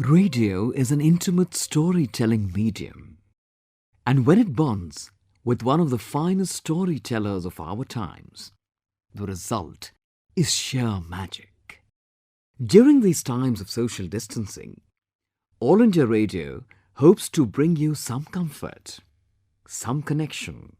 Radio is an intimate storytelling medium, and when it bonds with one of the finest storytellers of our times, the result is sheer magic. During these times of social distancing, All India Radio hopes to bring you some comfort, some connection,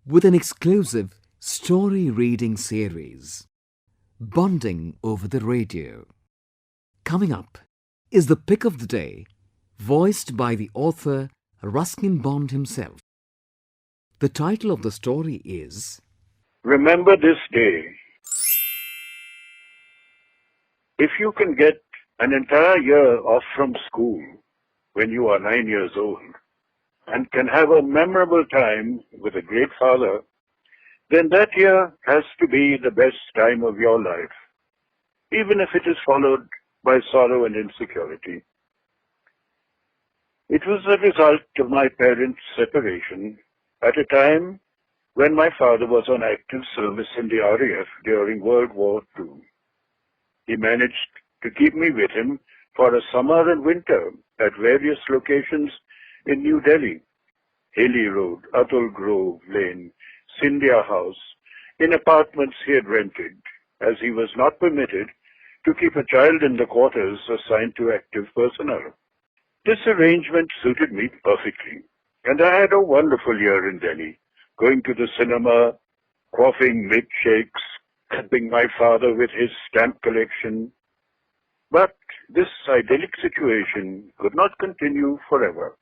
with an exclusive story reading series, Bonding over the Radio. Coming up is the pick of the day, voiced by the author Ruskin Bond himself. The title of the story is Remember this day. If you can get an entire year off from school when you are 9 years old and can have a memorable time with a great father, then that year has to be the best time of your life, even if it is followed by sorrow and insecurity. It was the result of my parents' separation at a time when my father was on active service in the RAF during World War II. He managed to keep me with him for a summer and winter at various locations in New Delhi, Haley Road, Atul Grove Lane, Scindia House, in apartments he had rented, as he was not permitted to keep a child in the quarters assigned to active personnel. This arrangement suited me perfectly, and I had a wonderful year in Delhi, going to the cinema, quaffing milkshakes, helping my father with his stamp collection. But this idyllic situation could not continue forever.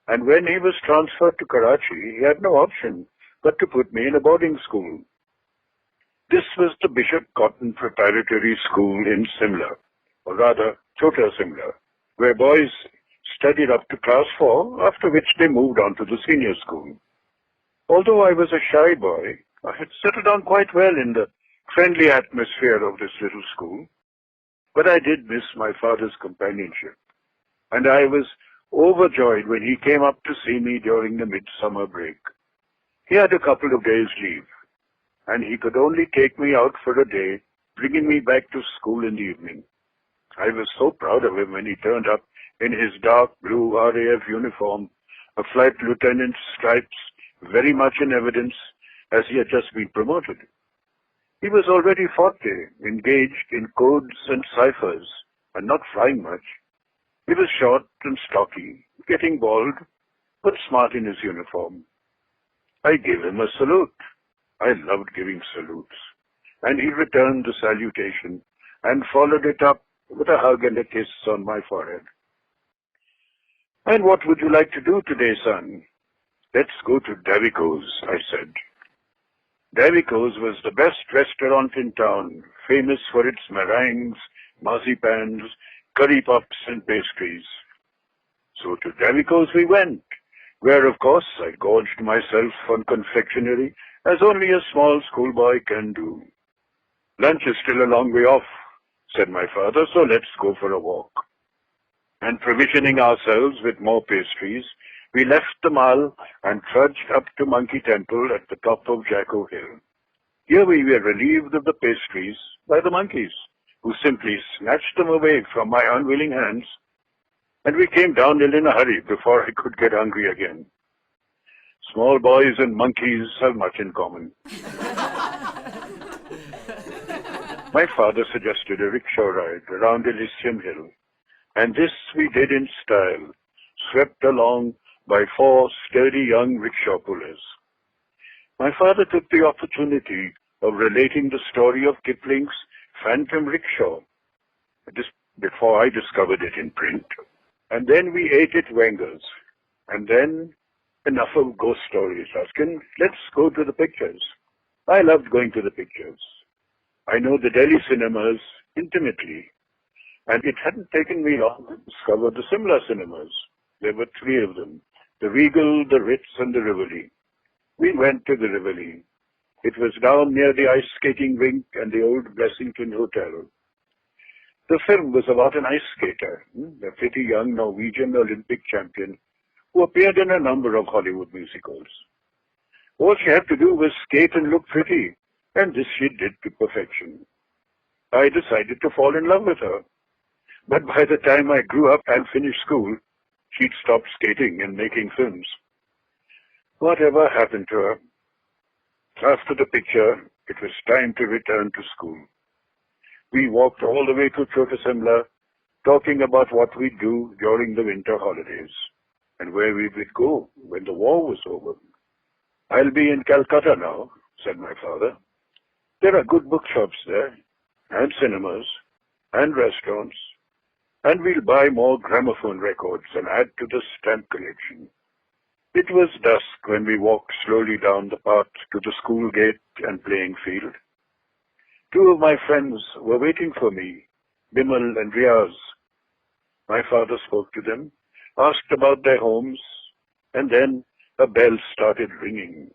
And when he was transferred to Karachi, he had no option but to put me in a boarding school. This was the Bishop Cotton Preparatory School in Simla, or rather, Chota Simla, where boys studied up to class 4, after which they moved on to the senior school. Although I was a shy boy, I had settled down quite well in the friendly atmosphere of this little school, but I did miss my father's companionship, and I was overjoyed when he came up to see me during the midsummer break. He had a couple of days' leave, and he could only take me out for a day, bringing me back to school in the evening. I was so proud of him when he turned up in his dark blue RAF uniform, a flight lieutenant's stripes very much in evidence as he had just been promoted. He was already 40, engaged in codes and ciphers, and not flying much. He was short and stocky, getting bald, but smart in his uniform. I gave him a salute. I loved giving salutes, and he returned the salutation and followed it up with a hug and a kiss on my forehead. "And what would you like to do today, son?" "Let's go to Davico's," I said. Davico's was the best restaurant in town, famous for its meringues, marzipans, curry puffs, and pastries. So to Davico's we went, where of course I gorged myself on confectionery, as only a small schoolboy can do. "Lunch is still a long way off," said my father, "so let's go for a walk." And provisioning ourselves with more pastries, we left the mall and trudged up to Monkey Temple at the top of Jacko Hill. Here we were relieved of the pastries by the monkeys, who simply snatched them away from my unwilling hands, and we came downhill in a hurry before I could get hungry again. Small boys and monkeys have much in common. My father suggested a rickshaw ride around Elysium Hill, and this we did in style, swept along by 4 sturdy young rickshaw pullers. My father took the opportunity of relating the story of Kipling's Phantom Rickshaw, this before I discovered it in print, and then we ate at Wenger's, and then enough of ghost stories, Ruskin. Let's go to the pictures. I loved going to the pictures. I know the Delhi cinemas intimately, and it hadn't taken me long to discover the Simla cinemas. There were 3 of them, the Regal, the Ritz, and the Rivoli. We went to the Rivoli. It was down near the ice skating rink and the old Blessington Hotel. The film was about an ice skater, a pretty young Norwegian Olympic champion, who appeared in a number of Hollywood musicals. All she had to do was skate and look pretty, and this she did to perfection. I decided to fall in love with her. But by the time I grew up and finished school, she'd stopped skating and making films. Whatever happened to her? After the picture, it was time to return to school. We walked all the way to Chota Simla, talking about what we'd do during the winter holidays and where we would go when the war was over. I'll be in Calcutta now, said my father. There are good bookshops there, and cinemas, and restaurants, and we'll buy more gramophone records and add to the stamp collection. It was dusk when we walked slowly down the path to the school gate and playing field. Two of my friends were waiting for me, Bimal and Riaz. My father spoke to them, asked about their homes, and then a bell started ringing.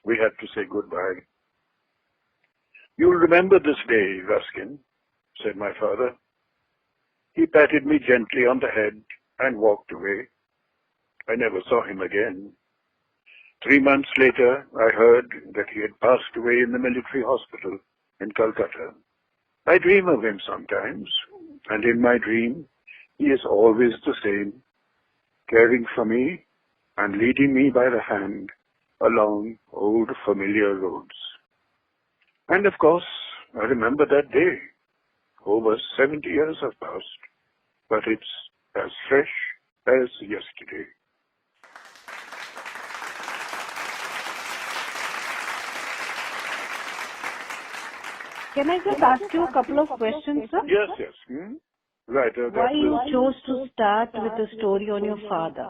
We had to say goodbye. You'll remember this day, Ruskin, said my father. He patted me gently on the head and walked away. I never saw him again. 3 months later, I heard that he had passed away in the military hospital in Calcutta. I dream of him sometimes, and in my dream, he is always the same, caring for me and leading me by the hand along old familiar roads. And of course, I remember that day. Over 70 years have passed, but it's as fresh as yesterday. Can I just ask you a couple of questions, sir? Yes. Right. Why you chose to start with a story on your father?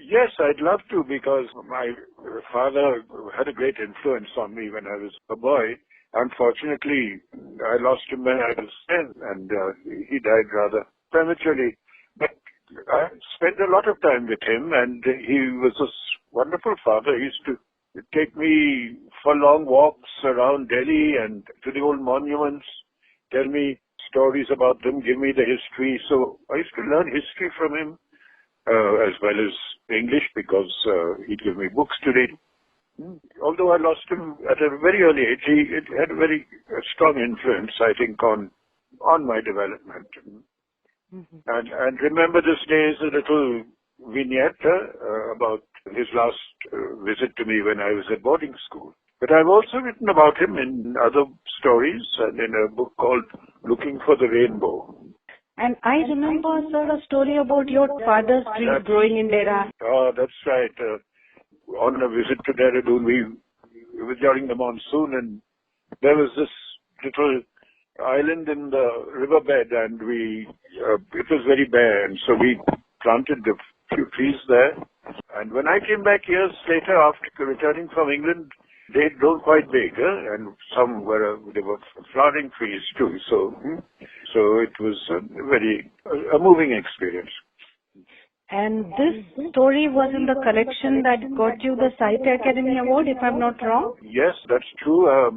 Yes, I'd love to, because my father had a great influence on me when I was a boy. Unfortunately, I lost him when I was 10, and he died rather prematurely. But I spent a lot of time with him, and he was a wonderful father. He used to take me for long walks around Delhi and to the old monuments, tell me stories about them, give me the history. So I used to learn history from him, as well as English, because he'd give me books to read. Although I lost him at a very early age, he had a very strong influence, I think, on my development. Mm-hmm. And remember this day is a little vignette about his last visit to me when I was at boarding school. But I've also written about him in other stories and in a book called Looking for the Rainbow. And I remember, sir, a story about your father's trees growing in Dera. Oh, that's right. On a visit to Dehradun, it was during the monsoon, and there was this little island in the riverbed, and it was very bare, and so we planted a few trees there. And when I came back years later, after returning from England, they'd grown quite big, and some they were flowering trees too. So it was a moving experience. And this story was in the collection that got you the Sahitya Academy Award, if I'm not wrong? Yes, that's true. I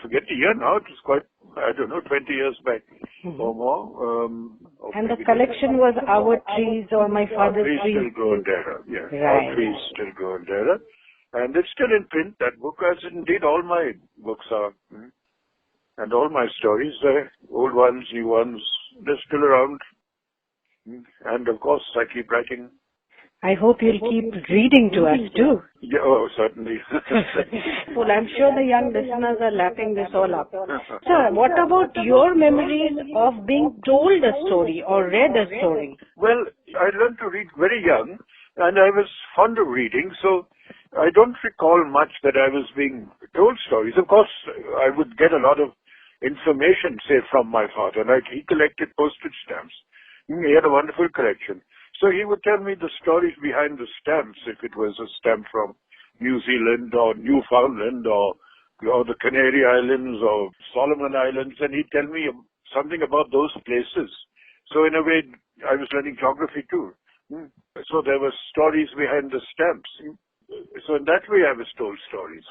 forget the year now. It was quite, 20 years back or more. And the collection was Our Trees or My Father's Trees. Our trees still grow in Dehra. Yes, Right. Our trees still grow in Dehra. And it's still in print, that book, as indeed all my books are. And all my stories, old ones, new ones, they're still around. And of course, I keep writing. I hope you'll keep reading to us too. Yeah, oh, certainly. Well, I'm sure the young listeners are lapping this all up. Sir, what about your memories of being told a story or read a story? Well, I learned to read very young, and I was fond of reading, so I don't recall much that I was being told stories. Of course, I would get a lot of information, say, from my father. Like, he collected postage stamps. He had a wonderful collection. So he would tell me the stories behind the stamps, if it was a stamp from New Zealand or Newfoundland or the Canary Islands or Solomon Islands, and he'd tell me something about those places. So in a way, I was learning geography too. So there were stories behind the stamps. So in that way, I was told stories.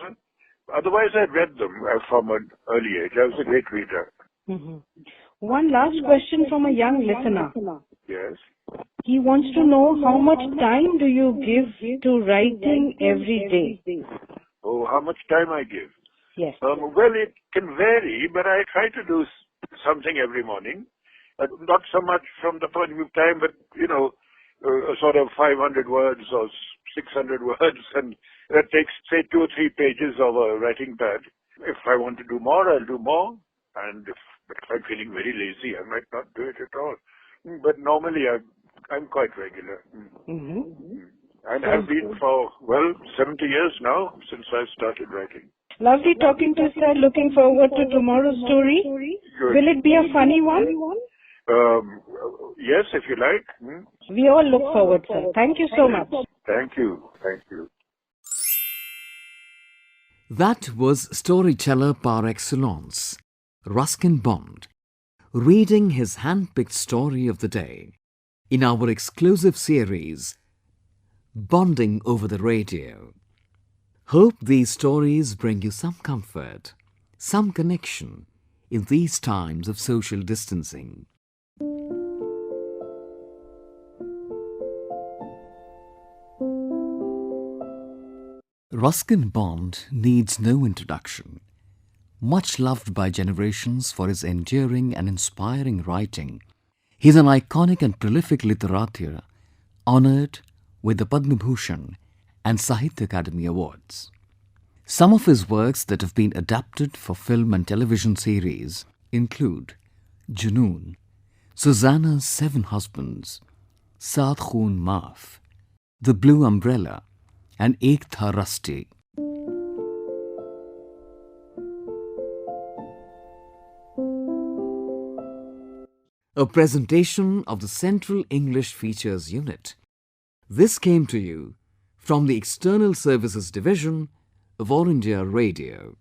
Otherwise, I read them from an early age. I was a great reader. Mm-hmm. One last question from a young listener. Yes. He wants to know, how much time do you give to writing every day? Oh, how much time I give? Yes. Well, it can vary, but I try to do something every morning. Not so much from the point of view of time, but, a sort of 500 words or 600 words, and that takes, say, 2 or 3 pages of a writing pad. If I want to do more, I'll do more, and if I'm feeling very lazy, I might not do it at all. But normally, I'm quite regular. And have been for, 70 years now, since I started writing. Lovely talking to you, sir. Looking forward to tomorrow's story. Good. Will it be a funny one? Yes, if you like. We all look forward, sir. Thank you so much. Thank you. Thank you. That was storyteller par excellence, Ruskin Bond, reading his hand-picked story of the day in our exclusive series, Bonding over the Radio. Hope these stories bring you some comfort, some connection in these times of social distancing. Ruskin Bond needs no introduction. Much loved by generations for his enduring and inspiring writing, he is an iconic and prolific literature honoured with the Padma Bhushan and Sahitya Akademi Awards. Some of his works that have been adapted for film and television series include Junoon, Susanna's 7 Husbands, Saat Khoon Maaf, The Blue Umbrella, and Ek Tha Rusty. A presentation of the Central English Features Unit. This came to you from the External Services Division of All India Radio.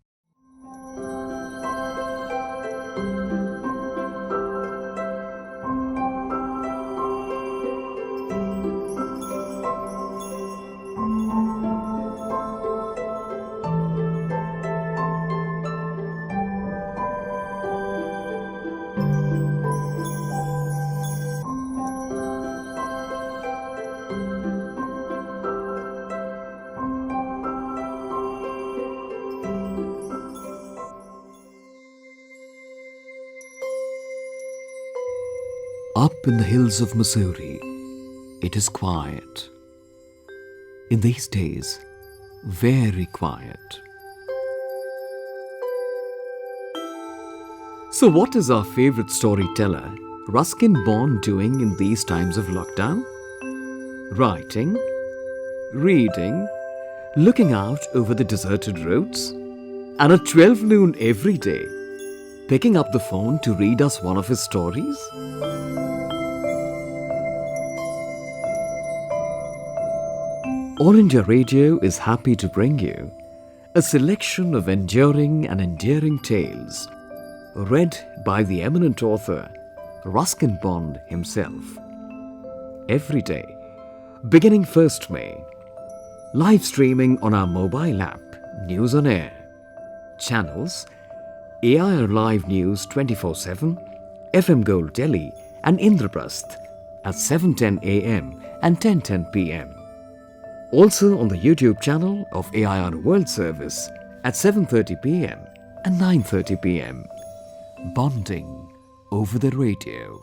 Up in the hills of Mussoorie, it is quiet. In these days, very quiet. So what is our favourite storyteller, Ruskin Bond, doing in these times of lockdown? Writing, reading, looking out over the deserted roads, and at 12 noon every day, picking up the phone to read us one of his stories? All India Radio is happy to bring you a selection of enduring and endearing tales read by the eminent author Ruskin Bond himself. Every day, beginning 1st May, live streaming on our mobile app, News on Air, channels AIR Live News 24/7, FM Gold Delhi and Indraprasth at 7:10 AM and 10:10 PM. Also on the YouTube channel of AIR World Service at 7:30 PM and 9:30 PM. Bonding over the radio.